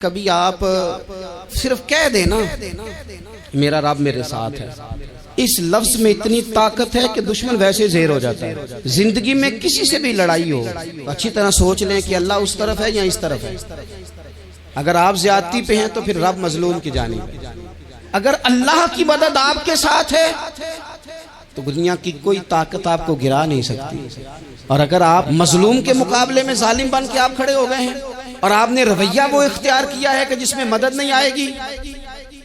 कभी आप सिर्फ कह देना मेरा रब मेरे साथ है, इस लफ्ज में इतनी ताकत है कि दुश्मन वैसे ज़ेर हो जाता है। जिंदगी में किसी से भी लड़ाई हो तो अच्छी तरह सोच लें कि अल्लाह उस तरफ है या इस तरफ है। अगर आप ज्यादती पे हैं तो फिर रब मजलूम की जानिब। अगर अल्लाह की मदद आपके साथ है तो दुनिया की कोई ताकत आपको गिरा नहीं सकती। और अगर आप मजलूम के मुकाबले में जालिम बन के आप खड़े हो गए हैं और आपने रवैया वो इख्तियार किया है कि जिसमें मदद नहीं आएगी,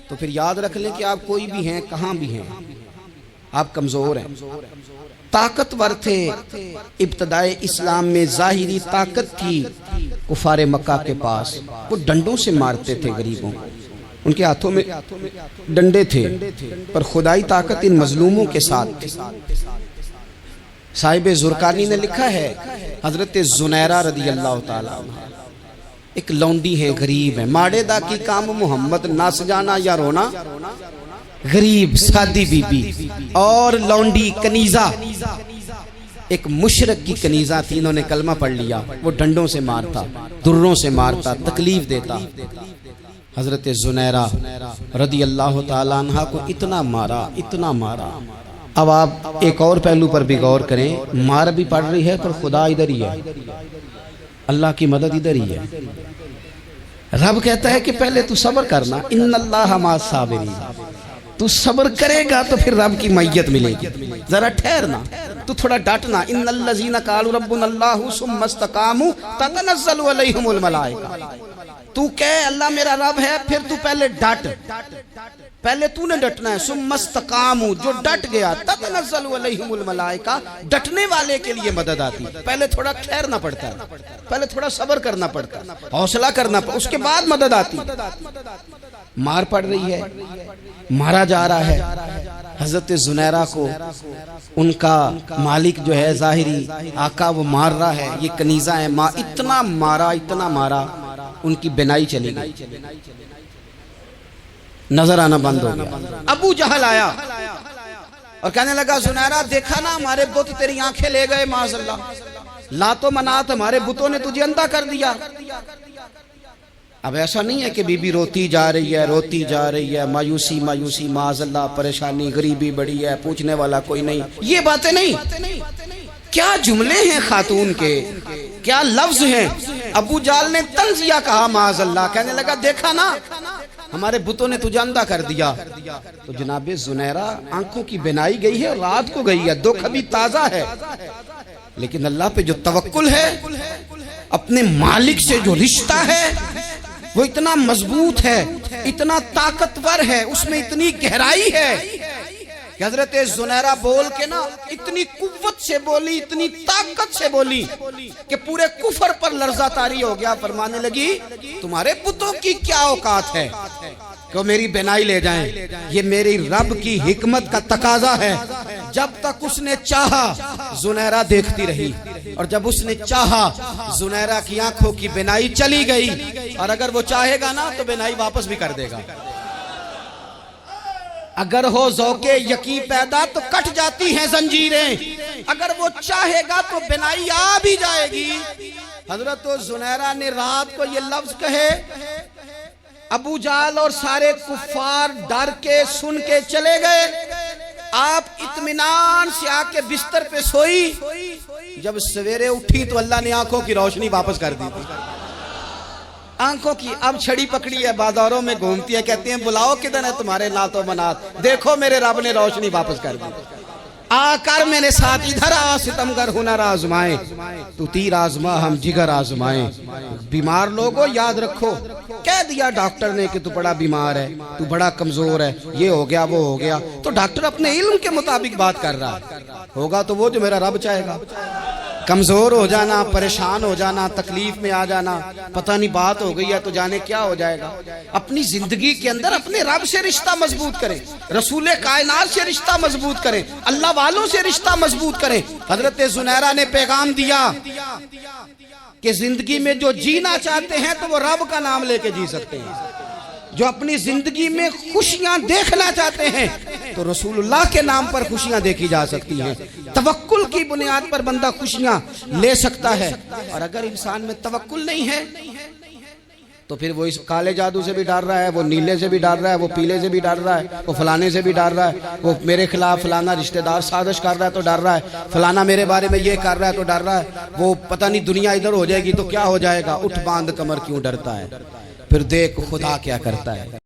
तो फिर याद रख लें कि आप कोई भी हैं, कहां भी हैं, आप कमजोर हैं। ताकतवर थे इब्तदाए इस्लाम में, जाहिरी ताकत थी कुफारे मक्का के पास। वो डंडों से मारते थे गरीबों को, उनके हाथों में डंडे थे, पर खुदाई ताकत इन मजलूमों के साथ थी। साहिब जुरकानी ने लिखा है, हजरत जुनैरा रदी अल्लाह ताला एक लौंडी है, गरीब है, माड़े दा की काम मोहम्मद नास जाना या रोना, गरीब सादी बीबी और लौंडी कनीजा, एक मुशरक की कनीजा थी। इन्होंने कलमा पढ़ लिया। वो डंडों से मारता, दुर्रों से मारता, तकलीफ देता। हजरत जुनैरा रदी अल्लाह ताला अन्हा को इतना मारा, इतना मारा। अब आप एक और पहलू पर भी गौर करें, मार भी पड़ रही है पर खुदा इधर ही है, अल्लाह की मदद इधर ही है। रब कहता है कि पहले तू सब्र करना, इन्नल्लाह माअस साबिरीन। तू सब्र करेगा तो फिर रब की मैयत मिलेगी। जरा ठहरना, तू थोड़ा डटना। इन्नल्लज़ीना क़ालू रब्बुनल्लाहु सुम्मा इस्तक़ामू ततनज़्ज़लु अलैहिमुल मलाइका। तू कह अल्लाह मेरा रब है, फिर तू पहले डट, पहले तूने डटना है। सुम्मा इस्तक़ामू, जो डट गया, ततनज़्ज़लु अलैहिमुल मलाइका, डटने वाले के लिए मदद आती। पहले थोड़ा ठहरना पड़ता है, पहले थोड़ा सब्र करना पड़ता है, हौसला करना पड़ता, उसके बाद मदद आती। मार पड़ रही है, मारा जा रहा है। हजरत जुनैरा को उनका मालिक जो है ज़ाहिरी आका, वो मार रहा है। ये कनीजा है, इतना मारा, इतना मारा, उनकी बिनाई चली गई, नजर आना बंद हो गया। अबू जहल आया और कहने लगा, जुनैरा देखा ना हमारे बुत तेरी आंखें ले गए, माज़अल्लाह, लातो मनात हमारे बुतों ने तुझे अंधा कर दिया। अब ऐसा नहीं है कि बीबी रोती जा रही है, रोती जा रही है, मायूसी मायूसी, माज़अल्लाह, परेशानी, गरीबी बड़ी है, पूछने वाला कोई नहीं, ये बातें नहीं। क्या जुमले हैं खातून के, क्या लफ्ज हैं। अबू जाल ने तंजिया कहा, माज़अल्लाह, कहने लगा देखा ना हमारे बुतों ने तुझे अंधा कर दिया। तो जनाबे जुनैरा आंखों की बिनाई गई है, रात को गई है, दुख अभी ताजा है, लेकिन अल्लाह पे जो तवक्कुल है, अपने मालिक से जो रिश्ता है, वो इतना मजबूत है, इतना ताकतवर है, उसमें इतनी गहराई है कि हजरत जुनैरा बोल के ना इतनी कुव्वत से बोली, इतनी ताकत से बोली कि पूरे कुफर पर लर्जा तारी हो गया। फरमाने लगी, तुम्हारे बुतों की क्या औकात है कि मेरी बिनाई ले जाएं? ये मेरी रब की हिकमत का तकाजा है। जब तक उसने चाहा जुनैरा देखती रही, और जब उसने चाहा जुनैरा की आंखों की बिनाई चली गई। और अगर वो चाहेगा ना तो बिनाई वापस भी कर देगा। अगर हो ज़ौक़े यकीन पैदा तो कट जाती हैं जंजीरें, अगर वो चाहेगा तो बिनाई आ भी जाएगी। हजरत जुनैरा ने रात को ये लफ्ज कहे, अबू जाल और सारे कुफ्फार डर के सुन के चले गए। आप इत्मीनान से आके बिस्तर पे सोई। जब सवेरे उठी तो अल्लाह ने आंखों की रोशनी वापस कर दी थी। आंखों की अब छड़ी पकड़ी है, बाजारों में घूमती है, कहती हैं बुलाओ किधर है तुम्हारे लातो मनात, देखो मेरे रब ने रोशनी वापस कर दी। आकर मेरे साथ इधर आ, सितमगर हुनर आजमाए, तू तीर आजमा हम जिगर आजमाए। बीमार लोगों याद रखो, कह दिया डॉक्टर ने कि तू बड़ा बीमार है, तू बड़ा कमजोर है, ये हो गया वो हो गया, तो डॉक्टर अपने इल्म के मुताबिक बात कर रहा है। होगा तो वो जो मेरा रब चाहेगा। कमजोर हो जाना, परेशान हो जाना, तकलीफ में आ जाना, पता नहीं बात हो गई है तो जाने क्या हो जाएगा। अपनी जिंदगी के अंदर अपने रब से रिश्ता मजबूत करें, रसूल कायनात से रिश्ता मजबूत करें, अल्लाह वालों से रिश्ता मजबूत करें। हजरत जुनैरा ने पैगाम दिया कि जिंदगी में जो जीना चाहते हैं तो वो रब का नाम लेके जी सकते हैं। जो अपनी जिंदगी में खुशियां देखना चाहते हैं तो रसूलुल्लाह के नाम पर खुशियां देखी जा सकती हैं। तवक्कुल की बुनियाद पर बंदा खुशियां ले सकता है। और अगर इंसान में तवक्कुल नहीं है तो फिर वो इस काले जादू से भी डर रहा है, वो नीले से भी डर रहा है, वो पीले से भी डर रहा है, वो फलाने से भी डर रहा है, वो मेरे खिलाफ फलाना रिश्तेदार साजिश कर रहा है तो डर रहा है, फलाना मेरे बारे में ये कर रहा है तो डर रहा है, वो पता नहीं दुनिया इधर हो जाएगी तो क्या हो जाएगा। उठ बांध कमर क्यों डरता है, फिर देख खुदा क्या करता है।